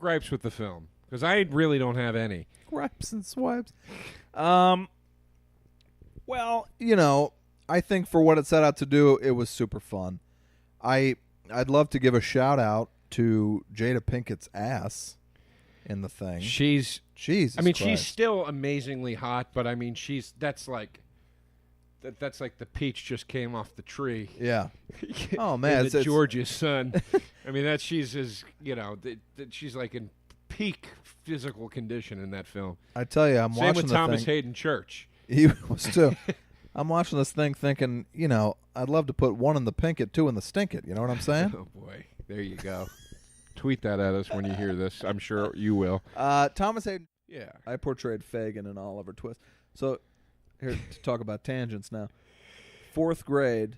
gripes with the film? Because I really don't have any. Gripes and swipes. Well, you know, I think for what it set out to do, it was super fun. I'd love to give a shout out to Jada Pinkett's ass in the thing. Jesus Christ. she's still amazingly hot, but I mean, that's like the peach just came off the tree. Yeah. Oh man, it's George's son. I mean, she's like in peak physical condition in that film. I tell you, I'm Same watching with the Thomas thing. Hayden Church. He was too. I'm watching this thing thinking, you know, I'd love to put one in the Pinkett, two in the Stinkett. You know what I'm saying? Oh boy, there you go. Tweet that at us when you hear this. I'm sure you will. Thomas Hayden. Yeah. I portrayed Fagin in Oliver Twist. So here to talk about tangents now. 4th grade,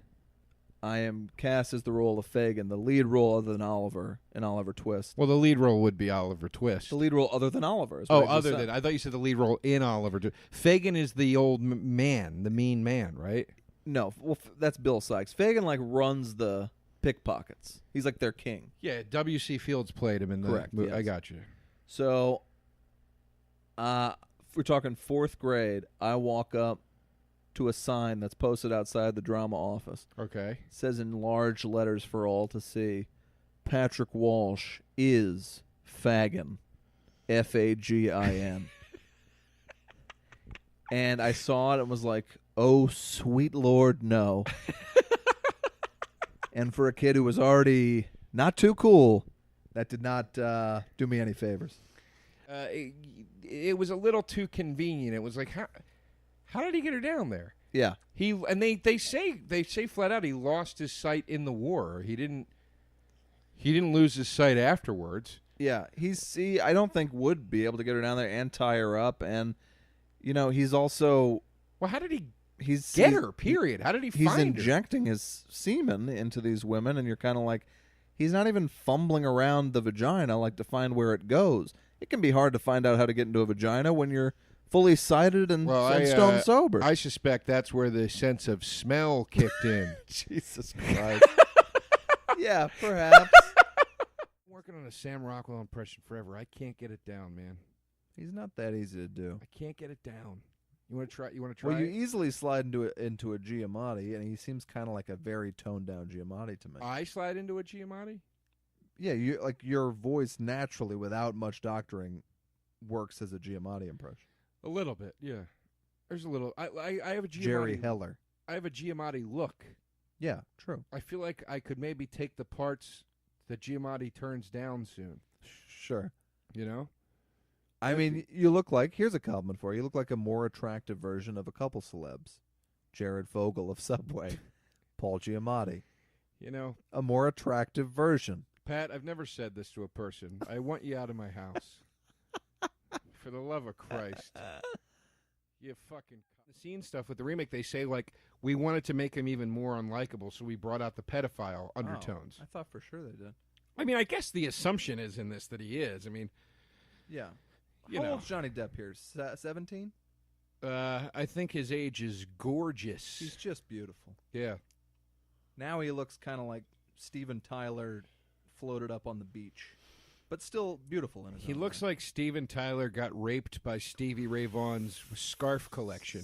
I am cast as the role of Fagin, the lead role other than Oliver in Oliver Twist. Well, the lead role would be Oliver Twist. The lead role other than Oliver. Is Oh, what I just other said. than. I thought you said the lead role in Oliver Twist. Fagin is the old man, the mean man, right? No, well, that's Bill Sykes. Fagin runs the pickpockets. He's like their king. Yeah, W.C. Fields played him in the Correct, movie. yes. I got you. So, if we're talking 4th grade, I walk up to a sign that's posted outside the drama office. Okay. It says in large letters for all to see, Patrick Walsh is Fagin. Fagin. And I saw it and was like, oh, sweet Lord, no. And for a kid who was already not too cool, that did not do me any favors. It was a little too convenient. It was like, how did he get her down there? Yeah. They say flat out he lost his sight in the war. He didn't lose his sight afterwards. Yeah, I don't think would be able to get her down there and tie her up, and you know he's also. Well, how did he get her? Period. How did he find her? He's injecting his semen into these women, and you're kind of like, he's not even fumbling around the vagina like to find where it goes. It can be hard to find out how to get into a vagina when you're fully sighted and stone sober. I suspect that's where the sense of smell kicked in. Jesus Christ. Yeah, perhaps. I'm working on a Sam Rockwell impression forever. I can't get it down, man. He's not that easy to do. I can't get it down. You want to try? Well, you easily slide into a Giamatti, and he seems kind of like a very toned down Giamatti to me. I slide into a Giamatti? Yeah, your voice naturally, without much doctoring, works as a Giamatti impression. A little bit, yeah. There's a little. I have a Giamatti. Jerry Heller. I have a Giamatti look. Yeah, true. I feel like I could maybe take the parts that Giamatti turns down soon. Sure. You know? I mean, you look like, here's a compliment for you, you look like a more attractive version of a couple celebs. Jared Fogle of Subway. Paul Giamatti. You know? A more attractive version. Pat, I've never said this to a person. I want you out of my house. For the love of Christ. You fucking... The scene stuff with the remake, they say, like, we wanted to make him even more unlikable, so we brought out the pedophile undertones. I thought for sure they did. I mean, I guess the assumption is in this that he is. I mean... Yeah. You How know. old's Johnny Depp here? 17? I think his age is gorgeous. He's just beautiful. Yeah. Now he looks kind of like Steven Tyler floated up on the beach. But still beautiful in his He own looks way. like Steven Tyler got raped by Stevie Ray Vaughan's scarf collection.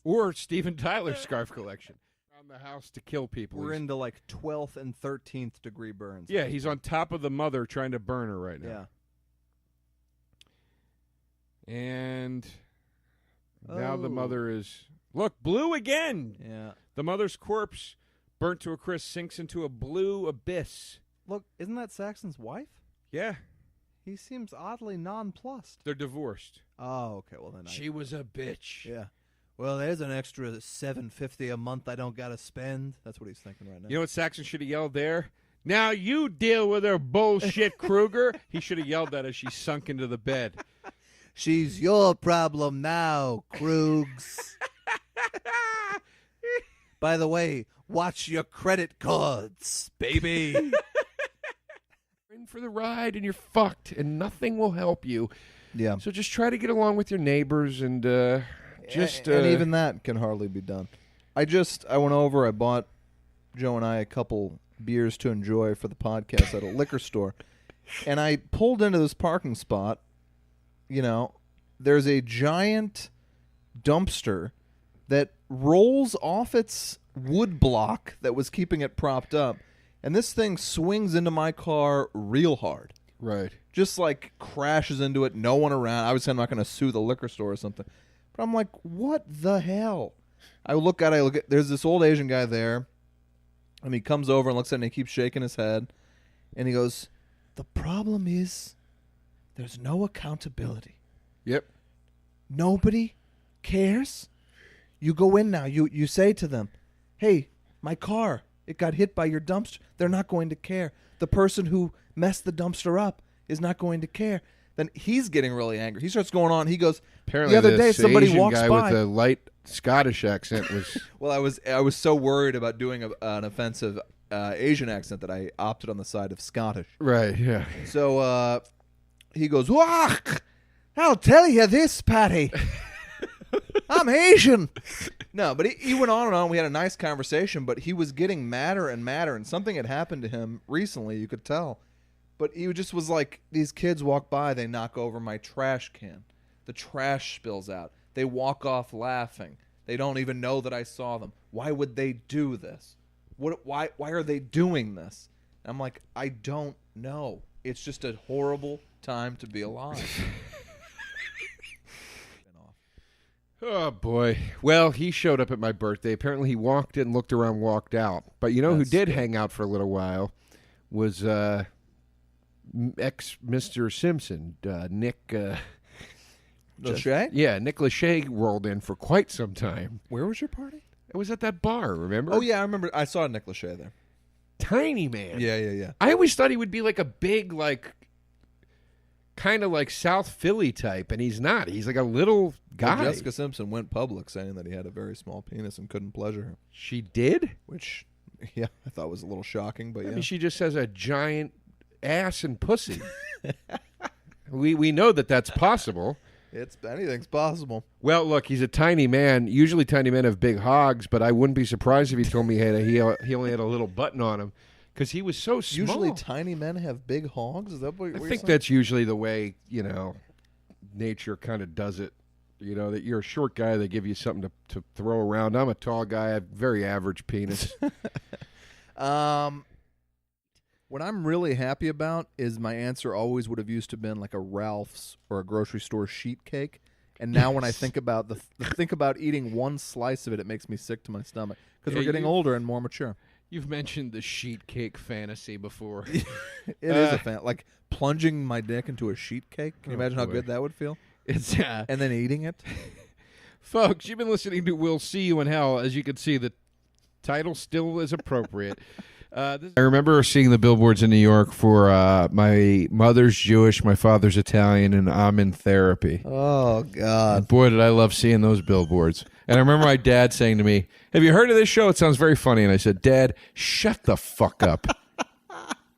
Or Steven Tyler's scarf collection. On the house to kill people. We're into like 12th and 13th degree burns. Yeah, he's on top of the mother trying to burn her right now. Yeah. And now the mother is... Look, blue again! Yeah. The mother's corpse, burnt to a crisp, sinks into a blue abyss. Look, isn't that Saxon's wife? Yeah. He seems oddly nonplussed. They're divorced. Oh, okay. Well, then She was a bitch. Yeah. Well, there's an extra $750 a month I don't got to spend. That's what he's thinking right now. You know what Saxon should have yelled there? Now you deal with her bullshit, Kruger. He should have yelled that as she sunk into the bed. She's your problem now, Krugs. By the way, watch your credit cards, baby. You're in for the ride and you're fucked and nothing will help you. Yeah. So just try to get along with your neighbors and and even that can hardly be done. I went over, I bought Joe and I a couple beers to enjoy for the podcast at a liquor store. And I pulled into this parking spot. There's a giant dumpster that rolls off its wood block that was keeping it propped up. And this thing swings into my car real hard. Right. Just like crashes into it, no one around. I was saying I'm not going to sue the liquor store or something. But I'm like, what the hell? I look at there's this old Asian guy there. And he comes over and looks at it and he keeps shaking his head. And he goes, the problem is there's no accountability. Yep. Nobody cares. You go in now. You say to them, hey, my car, it got hit by your dumpster. They're not going to care. The person who messed the dumpster up is not going to care. Then he's getting really angry. He starts going on. He goes, apparently the other day somebody Asian walks guy by. with a light Scottish accent was... Well, I was so worried about doing an offensive Asian accent that I opted on the side of Scottish. Right, yeah. So he goes, wah! I'll tell you this, Patty. I'm Asian. No, but he went on and on. We had a nice conversation, but he was getting madder and madder, and something had happened to him recently, you could tell. But he just was like, these kids walk by, they knock over my trash can. The trash spills out. They walk off laughing. They don't even know that I saw them. Why would they do this? Why are they doing this? And I'm like, I don't know. It's just a horrible time to be alive. Oh, boy. Well, he showed up at my birthday. Apparently he walked in, looked around, walked out. But you know who did hang out for a little while was ex-Mr. Simpson, Nick... Lache? Yeah, Nick Lache rolled in for quite some time. Where was your party? It was at that bar, remember? Oh, yeah, I remember. I saw Nick Lache there. Tiny man. Yeah. I always thought he would be like a big, like, kind of like South Philly type, and he's not. He's like a little guy. Well, Jessica Simpson went public saying that he had a very small penis and couldn't pleasure her. She did? Which, yeah, I thought was a little shocking, but I yeah. mean, she just has a giant ass and pussy. We know that that's possible. Anything's possible. Well, look, he's a tiny man. Usually tiny men have big hogs, but I wouldn't be surprised if he told me he only had a little button on him because he was so small. Usually tiny men have big hogs? Is that what I you're think saying? that's usually the way, nature kind of does it. That you're a short guy, they give you something to throw around. I'm a tall guy. I have very average penis. What I'm really happy about is my answer always would have used to been like a Ralph's or a grocery store sheet cake, and now when I think about think about eating one slice of it, it makes me sick to my stomach because we're getting older and more mature. You've mentioned the sheet cake fantasy before. It is a like plunging my dick into a sheet cake. Can you imagine how good that would feel? It's and then eating it. Folks, you've been listening to We'll See You in Hell. As you can see, the title still is appropriate. I remember seeing the billboards in New York for my mother's Jewish, my father's Italian, and I'm in therapy. Oh, God. And boy, did I love seeing those billboards. And I remember my dad saying to me, have you heard of this show? It sounds very funny. And I said, Dad, shut the fuck up.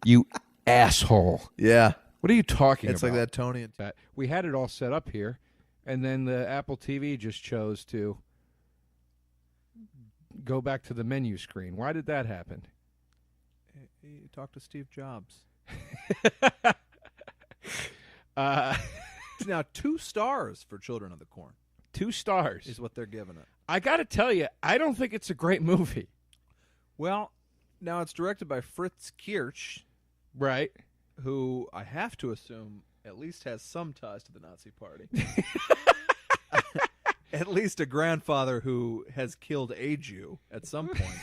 You asshole. Yeah. What are you talking about? It's like that Tony. We had it all set up here, and then the Apple TV just chose to go back to the menu screen. Why did that happen? You talk to Steve Jobs. Now 2 stars for Children of the Corn. 2 stars is what they're giving it. I got to tell you, I don't think it's a great movie. Well, now it's directed by Fritz Kiersch, right? Who I have to assume at least has some ties to the Nazi Party. At least a grandfather who has killed a Jew at some point.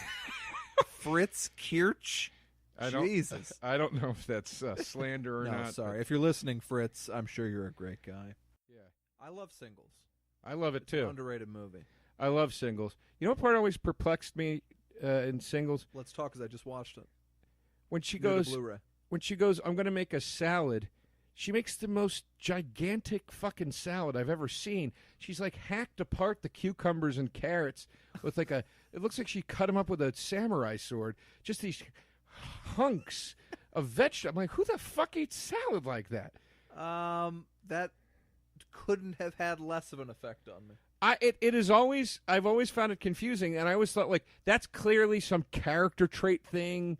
Fritz Kiersch. Jesus. I don't know if that's slander or no, not. Sorry. If you're listening, Fritz, I'm sure you're a great guy. Yeah. I love Singles. I love it, too. It's an underrated movie. I love Singles. You know what part always perplexed me in Singles? Let's talk, because I just watched it. When she Near goes, the Blu-ray. I'm going to make a salad, she makes the most gigantic fucking salad I've ever seen. She's like hacked apart the cucumbers and carrots with like it looks like she cut them up with a samurai sword. Just these hunks of vegetables. I'm like, who the fuck eats salad like that? That couldn't have had less of an effect on me. I've always found it confusing, and I always thought like that's clearly some character trait thing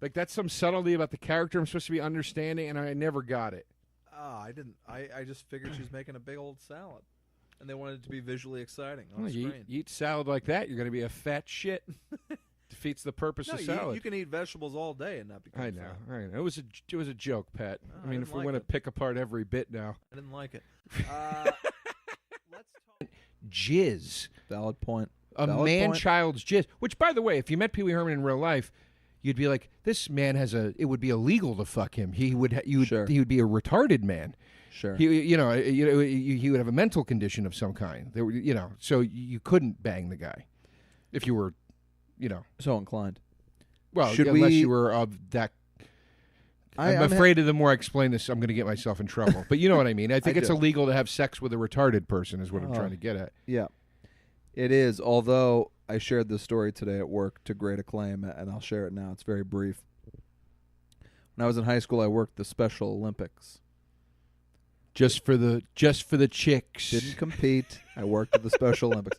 Like, that's some subtlety about the character I'm supposed to be understanding, and I never got it. I didn't. I just figured she's making a big old salad, and they wanted it to be visually exciting on Well, screen. you eat salad like that, you're going to be a fat shit. Defeats the purpose of salad. You can eat vegetables all day and not become I know. It was a joke, Pat. I mean, if we want to pick apart every bit now. I didn't like it. Let's talk. Jizz. Valid point. A man-child's jizz. Which, by the way, if you met Pee Wee Herman in real life, you'd be like, this man it would be illegal to fuck him. He would be a retarded man. Sure. He would have a mental condition of some kind. So you couldn't bang the guy if you were, so inclined. Well, unless you were of that. I'm afraid of the more I explain this, I'm going to get myself in trouble. But you know what I mean. I think it's illegal to have sex with a retarded person is what I'm trying to get at. Yeah, it is. Although I shared this story today at work to great acclaim, and I'll share it now. It's very brief. When I was in high school, I worked the Special Olympics. Just for the chicks. Didn't compete. I worked at the Special Olympics.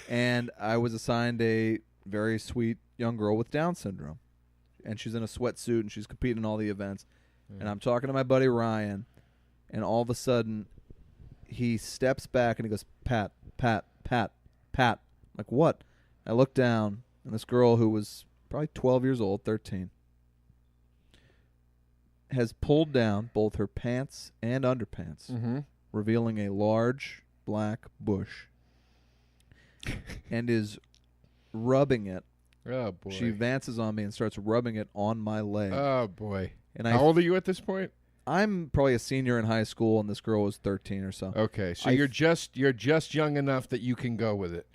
And I was assigned a very sweet young girl with Down syndrome. And she's in a sweatsuit, and she's competing in all the events. Yeah. And I'm talking to my buddy Ryan, and all of a sudden, he steps back, and he goes, Pat, Pat, Pat, Pat. I'm like, what? I look down, and this girl who was probably 12 years old, 13, has pulled down both her pants and underpants, revealing a large black bush, and is rubbing it. Oh, boy. She advances on me and starts rubbing it on my leg. Oh, boy. And how old are you at this point? I'm probably a senior in high school, and this girl was 13 or so. Okay, so you're just young enough that you can go with it.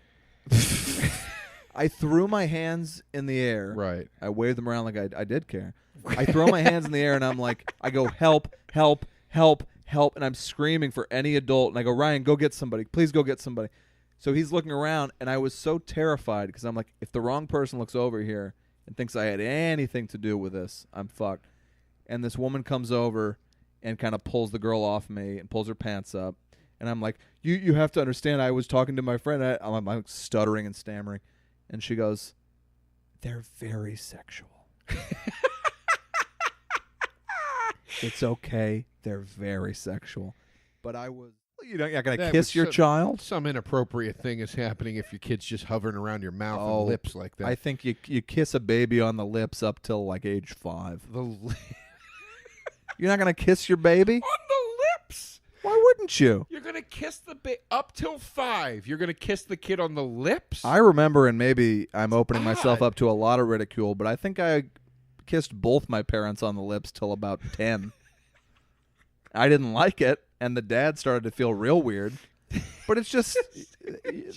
I threw my hands in the air. Right. I waved them around like I did care. I throw my hands in the air, and I'm like, I go, help, help, help, help, and I'm screaming for any adult. And I go, Ryan, go get somebody. Please go get somebody. So he's looking around, and I was so terrified because I'm like, if the wrong person looks over here and thinks I had anything to do with this, I'm fucked. And this woman comes over and kind of pulls the girl off me and pulls her pants up. And I'm like, you have to understand, I was talking to my friend. I'm like stuttering and stammering. And she goes, they're very sexual. It's okay. They're very sexual. But I was... You're not going to kiss your child? Some inappropriate thing is happening if your kid's just hovering around your mouth and lips like that. I think you kiss a baby on the lips up till like age 5. You're not going to kiss your baby? On the lips? Why wouldn't you? You're going to kiss the baby up till 5. You're going to kiss the kid on the lips? I remember, and maybe I'm opening myself up to a lot of ridicule, but I think I kissed both my parents on the lips till about 10. I didn't like it. And the dad started to feel real weird. But it's just,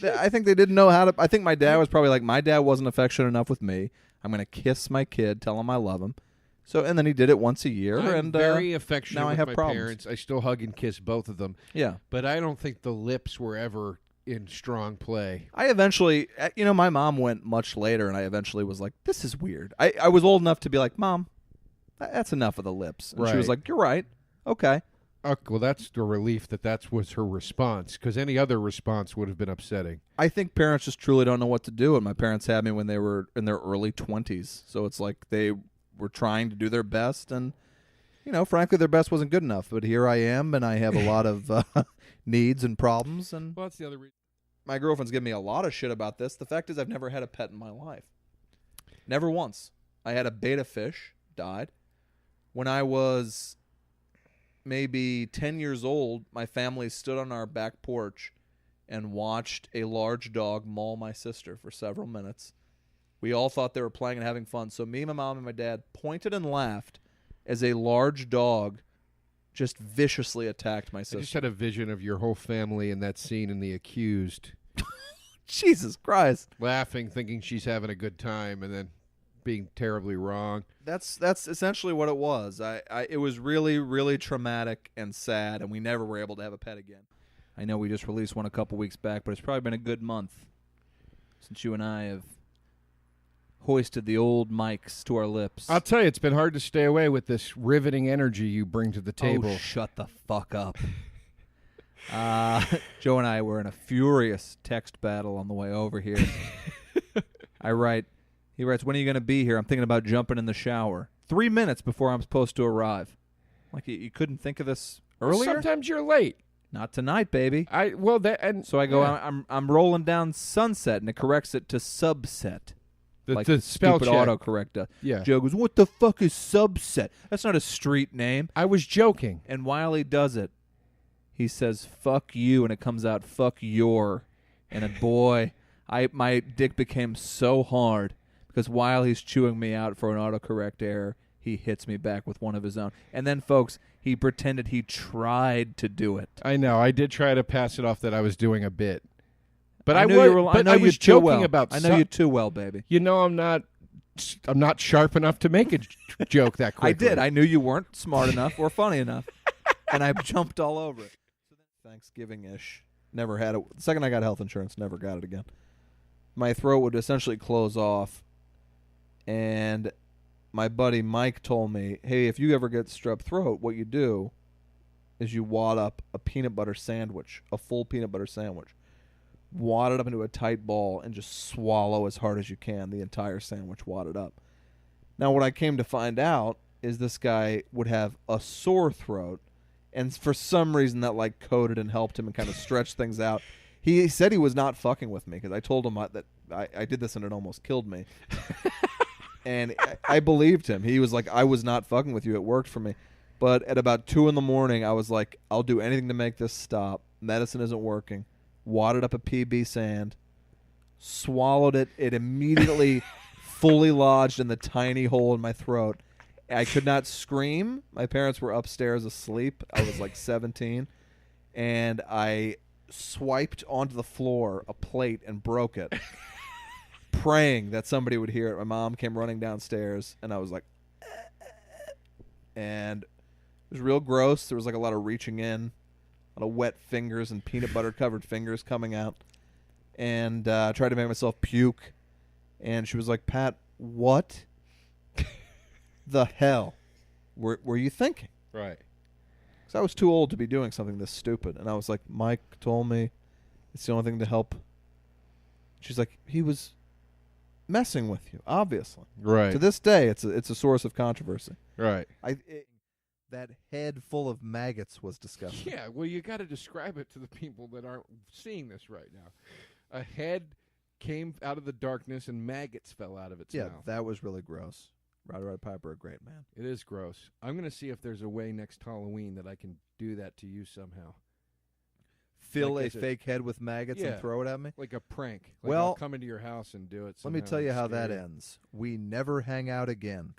I think they didn't know how to. I think my dad was probably like, my dad wasn't affectionate enough with me. I'm going to kiss my kid, tell him I love him. So, and then he did it once a year. I'm very affectionate now with I have my problems. parents. I still hug and kiss both of them. Yeah. But I don't think the lips were ever in strong play. I eventually, my mom went much later, and I eventually was like, this is weird. I was old enough to be like, Mom, that's enough of the lips. And she was like, you're right. Okay. Well, that's the relief that was her response, because any other response would have been upsetting. I think parents just truly don't know what to do, and my parents had me when they were in their early 20s, so it's like they were trying to do their best, and, frankly, their best wasn't good enough, but here I am, and I have a lot of needs and problems. And well, that's the other reason. My girlfriend's giving me a lot of shit about this. The fact is I've never had a pet in my life. Never once. I had a betta fish, died. When I was... maybe 10 years old, my family stood on our back porch and watched a large dog maul my sister for several minutes. We all thought they were playing and having fun. So me, my mom, and my dad pointed and laughed as a large dog just viciously attacked my sister. I just had a vision of your whole family in that scene in The Accused. Jesus Christ. Laughing, thinking she's having a good time, and then being terribly wrong. That's essentially what it was. It was really, really traumatic and sad, and we never were able to have a pet again. I know we just released one a couple weeks back, but it's probably been a good month since you and I have hoisted the old mics to our lips. I'll tell you, it's been hard to stay away with this riveting energy you bring to the table. Oh, shut the fuck up. Joe and I were in a furious text battle on the way over here. I write, He writes, when are you going to be here? I'm thinking about jumping in the shower. 3 minutes before I'm supposed to arrive. Like, you couldn't think of this earlier? Sometimes you're late. Not tonight, baby. So I go, I'm rolling down Sunset, and it corrects it to Subset. Like the spell stupid check. autocorrect does. Yeah. Joe goes, what the fuck is Subset? That's not a street name. I was joking. And while he does it, he says, fuck you, and it comes out, fuck your. And boy, my dick became so hard. Because while he's chewing me out for an autocorrect error, he hits me back with one of his own. And then, folks, he pretended he tried to do it. I know. I did try to pass it off that I was doing a bit. But I was joking about I know you too well, baby. You know I'm not sharp enough to make a joke that quickly. I did. I knew you weren't smart enough or funny enough. And I jumped all over it. Thanksgiving-ish. Never had it. The second I got health insurance, never got it again. My throat would essentially close off. And my buddy Mike told me, hey, if you ever get strep throat, what you do is you wad up a peanut butter sandwich, a full peanut butter sandwich. Wad it up into a tight ball and just swallow as hard as you can the entire sandwich wadded up. Now, what I came to find out is this guy would have a sore throat, and for some reason that like coded and helped him and kind of stretched things out. He said he was not fucking with me because I told him that I did this and it almost killed me. And I believed him. He was like, I was not fucking with you. It worked for me. But at about 2 a.m, I was like, I'll do anything to make this stop. Medicine isn't working. Wadded up a PB sand. Swallowed it. It immediately fully lodged in the tiny hole in my throat. I could not scream. My parents were upstairs asleep. I was like 17. And I swiped onto the floor a plate and broke it. Praying that somebody would hear it. My mom came running downstairs, and I was like, and it was real gross. There was like a lot of reaching in, a lot of wet fingers and peanut butter covered fingers coming out, and I tried to make myself puke, and she was like, Pat, what the hell were you thinking? Right. Because I was too old to be doing something this stupid, and I was like, Mike told me it's the only thing to help. She's like, he was messing with you, obviously. Right. To this day, it's a source of controversy. Right. That head full of maggots was disgusting. Yeah, well, you got to describe it to the people that aren't seeing this right now. A head came out of the darkness and maggots fell out of its mouth. Yeah, that was really gross. Roddy Piper, a great man. It is gross. I'm going to see if there's a way next Halloween that I can do that to you somehow. Fill like a fake head with maggots and throw it at me? Like a prank. Like well, I'll come into your house and do it. Let me tell you how that ends. We never hang out again.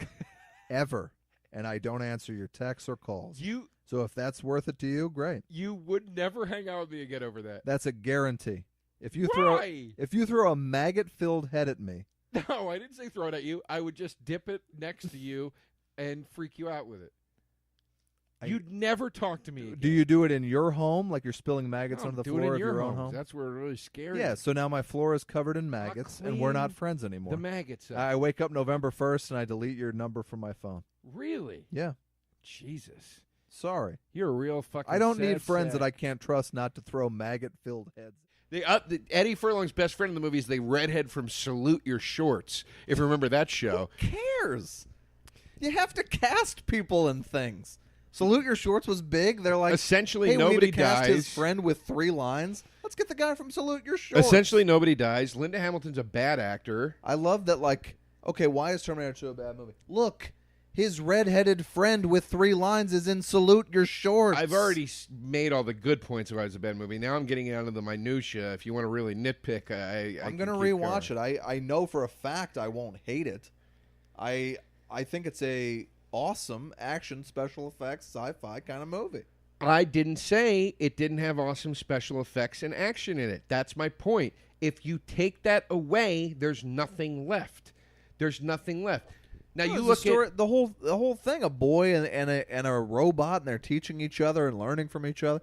Ever. And I don't answer your texts or calls. So if that's worth it to you, great. You would never hang out with me again over that. That's a guarantee. If you Why? throw a maggot-filled head at me. No, I didn't say throw it at you. I would just dip it next to you and freak you out with it. You'd never talk to me again. Do you do it in your home, like you're spilling maggots no, on the do floor it in of your own home? home? That's where it really scary. Yeah, so now my floor is covered in maggots, and we're not friends anymore. The maggots. I wake up November 1st, and I delete your number from my phone. Really? Yeah. Jesus. Sorry. You're a real fucking I don't need sad friends sack. that I can't trust not to throw maggot-filled heads. Eddie Furlong's best friend in the movie is the redhead from Salute Your Shorts, if you remember that show. Who cares? You have to cast people in things. Salute Your Shorts was big. They're like, essentially, hey, nobody we need to cast dies. his friend with 3 lines. Let's get the guy from Salute Your Shorts. Essentially, nobody dies. Linda Hamilton's a bad actor. I love that, like, okay, why is Terminator 2 a bad movie? Look, his redheaded friend with 3 lines is in Salute Your Shorts. I've already made all the good points about it's a bad movie. Now I'm getting out of the minutia. If you want to really nitpick, I'm going to rewatch it. I know for a fact I won't hate it. I think it's a awesome action, special effects, sci-fi kind of movie. I didn't say it didn't have awesome special effects and action in it. That's my point. If you take that away, there's nothing left. There's nothing left. Now you look at the whole thing, a boy and a robot, and they're teaching each other and learning from each other.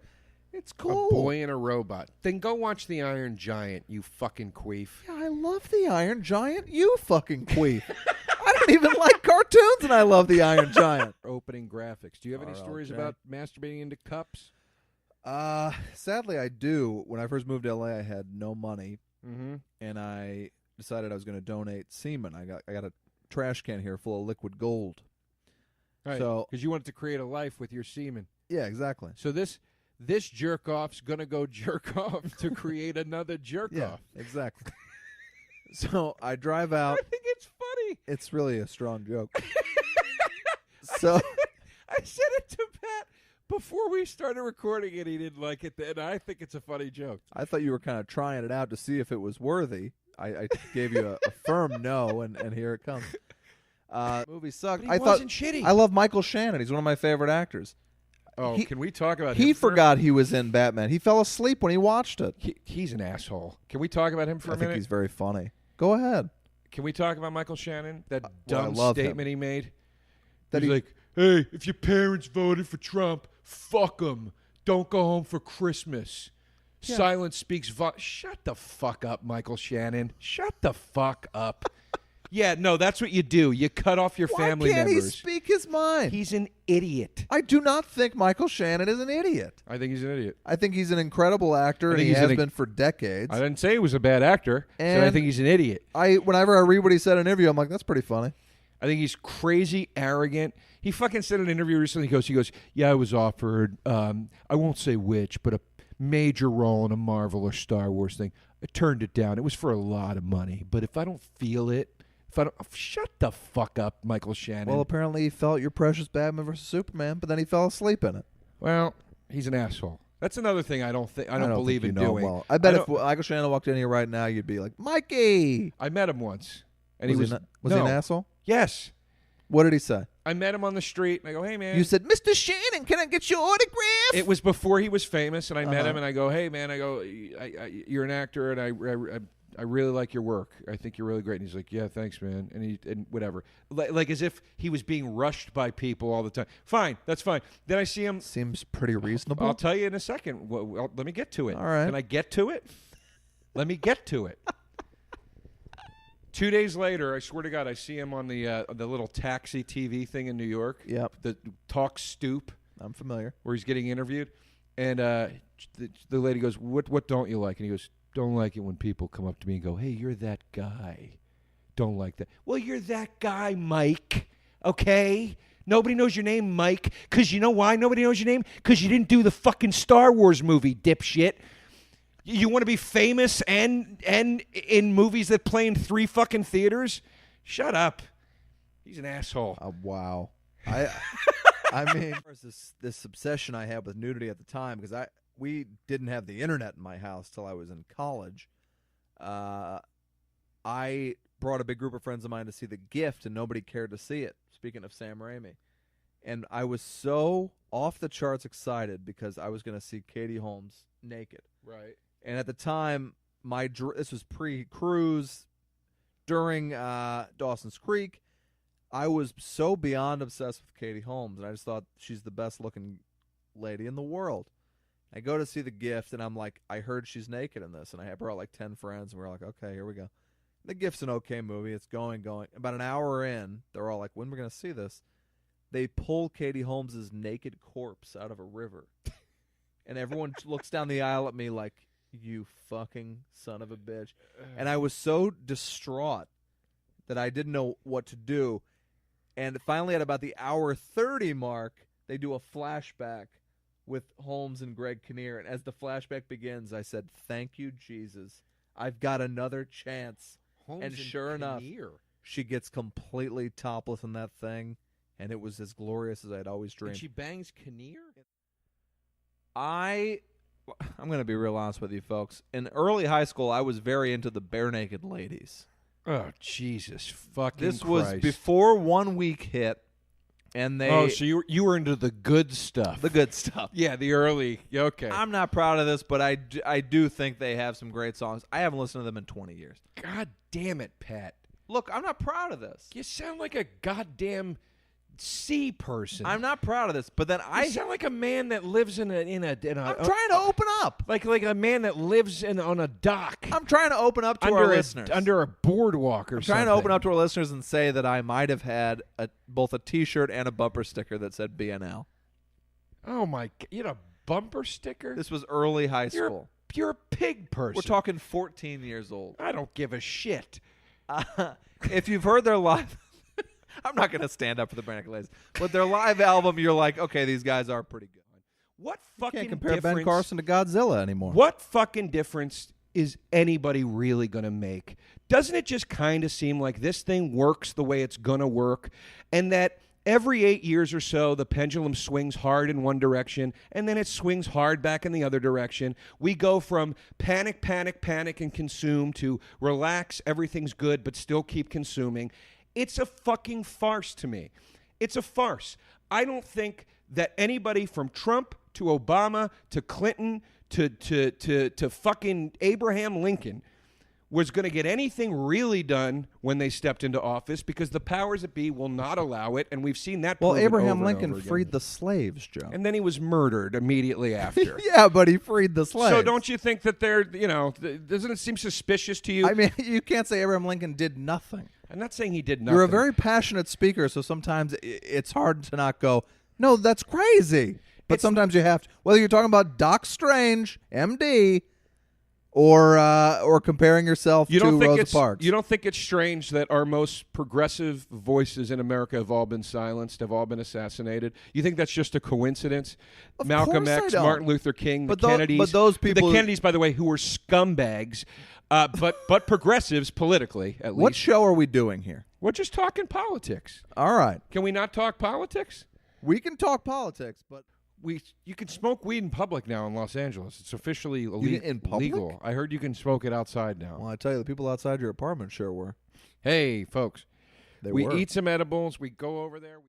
It's cool. A boy and a robot. Then go watch The Iron Giant, you fucking queef. Yeah, I love The Iron Giant, you fucking queef. I don't even like cartoons, and I love The Iron Giant. Opening graphics. Do you have any stories about masturbating into cups? Sadly, I do. When I first moved to LA, I had no money, and I decided I was going to donate semen. I got a trash can here full of liquid gold. Right, So because you wanted to create a life with your semen. yeah, exactly. So this jerk off's gonna go jerk off to create another jerk off. Exactly. So I drive out. I think it's funny. It's really a strong joke. So I said it to Pat before we started recording it. He didn't like it, and I think it's a funny joke. I thought you were kind of trying it out to see if it was worthy. I gave you a firm no, and here it comes. Movie sucked. But he wasn't shitty. I love Michael Shannon. He's one of my favorite actors. Oh, can we talk about him? He forgot he was in Batman. He fell asleep when he watched it. He's an asshole. Can we talk about him for a minute? I think he's very funny. Go ahead. Can we talk about Michael Shannon? That I dumb love statement him. he made? That He's he- like, hey, if your parents voted for Trump, fuck them. Don't go home for Christmas. Yeah. Silence speaks. Shut the fuck up, Michael Shannon. Shut the fuck up. Yeah, no, that's what you do. You cut off your family Why can't members. he speak his mind? He's an idiot. I do not think Michael Shannon is an idiot. I think he's an idiot. I think he's an incredible actor, and he has been for decades. I didn't say he was a bad actor. I said I And think he's an idiot. Whenever I read what he said in an interview, I'm like, that's pretty funny. I think he's crazy, arrogant. He fucking said in an interview recently, he goes, yeah, I was offered, I won't say which, but a major role in a Marvel or Star Wars thing. I turned it down. It was for a lot of money. But if I don't feel it, shut the fuck up, Michael Shannon. Well, apparently he felt your precious Batman versus Superman, but then he fell asleep in it. Well, he's an asshole. That's another thing I don't believe think in you know him doing. well. I bet if Michael Shannon walked in here right now, you'd be like, Mikey! I met him once. And Was he he an asshole? Yes. What did he say? I met him on the street, and I go, hey, man. You said, Mr. Shannon, can I get your autograph? It was before he was famous, and I met him, and I go, hey, man, you're an actor, and I really like your work. I think you're really great. And he's like, yeah, thanks, man. And whatever. Like as if he was being rushed by people all the time. Fine, that's fine. Then I see him. Seems pretty reasonable. I'll tell you in a second. Well, let me get to it. All right. Can I get to it? Let me get to it. 2 days later, I swear to God, I see him on the little taxi TV thing in New York. Yep. The Talk Stoop. I'm familiar. Where he's getting interviewed. And the lady goes, what don't you like? And he goes, don't like it when people come up to me and go, hey, you're that guy. Don't like that. Well, you're that guy, Mike. Okay? Nobody knows your name, Mike. Because you know why nobody knows your name? Because you didn't do the fucking Star Wars movie, dipshit. You want to be famous and in movies that play in 3 fucking theaters? Shut up. He's an asshole. Wow. I mean, this obsession I had with nudity at the time, because we didn't have the internet in my house till I was in college. I brought a big group of friends of mine to see The Gift, and nobody cared to see it, speaking of Sam Raimi. And I was so off the charts excited because I was going to see Katie Holmes naked. Right. And at the time, this was pre-cruise, during Dawson's Creek. I was so beyond obsessed with Katie Holmes, and I just thought she's the best-looking lady in the world. I go to see The Gift, and I'm like, I heard she's naked in this, and I brought like 10 friends, and we're like, okay, here we go. The Gift's an okay movie. It's going. About an hour in, they're all like, when are we going to see this? They pull Katie Holmes' naked corpse out of a river, and everyone looks down the aisle at me like, you fucking son of a bitch. And I was so distraught that I didn't know what to do. And finally, at about the hour 30 mark, they do a flashback with Holmes and Greg Kinnear. And as the flashback begins, I said, thank you, Jesus. I've got another chance. Holmes and sure enough, she gets completely topless in that thing. And it was as glorious as I'd always dreamed. And she bangs Kinnear? I'm going to be real honest with you, folks. In early high school, I was very into the bare naked ladies. Oh, Jesus fucking This Christ. was before 1 week hit, and they... Oh, so you were into the good stuff. The good stuff. Yeah, the early... Okay. I'm not proud of this, but I do think they have some great songs. I haven't listened to them in 20 years. God damn it, Pat. Look, I'm not proud of this. You sound like a goddamn sea person. I'm not proud of this, but then You sound like a man that lives in a I'm trying to open up. like a man that lives on a dock. I'm trying to open up to our listeners. Under a boardwalk or something. I'm trying to open up to our listeners and say that I might have had both a T-shirt and a bumper sticker that said BNL. Oh, my... You had a bumper sticker? This was early high school. You're a pig person. We're talking 14 years old. I don't give a shit. If you've heard their live, I'm not going to stand up for the Brand Glaze, but their live album, you're like, okay, these guys are pretty good. What You fucking can't compare difference? Ben Carson to Godzilla anymore. What fucking difference is anybody really going to make? Doesn't it just kind of seem like this thing works the way it's going to work, and that every 8 years or so, the pendulum swings hard in one direction, and then it swings hard back in the other direction. We go from panic, panic, panic, and consume to relax, everything's good, but still keep consuming. It's a fucking farce to me. It's a farce. I don't think that anybody from Trump to Obama to Clinton to fucking Abraham Lincoln was going to get anything really done when they stepped into office, because the powers that be will not allow it, and we've seen that. Well, proven Abraham over and Lincoln over again. freed the slaves, Joe. And then he was murdered immediately after. Yeah, but he freed the slaves. So don't you think that they're, doesn't it seem suspicious to you? I mean, you can't say Abraham Lincoln did nothing. I'm not saying he did nothing. You're a very passionate speaker, so sometimes it's hard to not go, no, that's crazy. But sometimes you have to. Whether you're talking about Doc Strange, MD, or comparing yourself to Rosa Parks. You don't think it's strange that our most progressive voices in America have all been silenced, have all been assassinated? You think that's just a coincidence? Of Malcolm course I X, don't. Martin Luther King, But the tho- Kennedys. but those people- The Kennedys, by the way, who were scumbags, but progressives politically, at least. What show are we doing here? We're just talking politics. All right. Can we not talk politics? We can talk politics, but You can smoke weed in public now in Los Angeles. It's officially in public? legal. I heard you can smoke it outside now. well, I tell you, the people outside your apartment sure were. Hey, folks. They We were. eat some edibles. We go over there.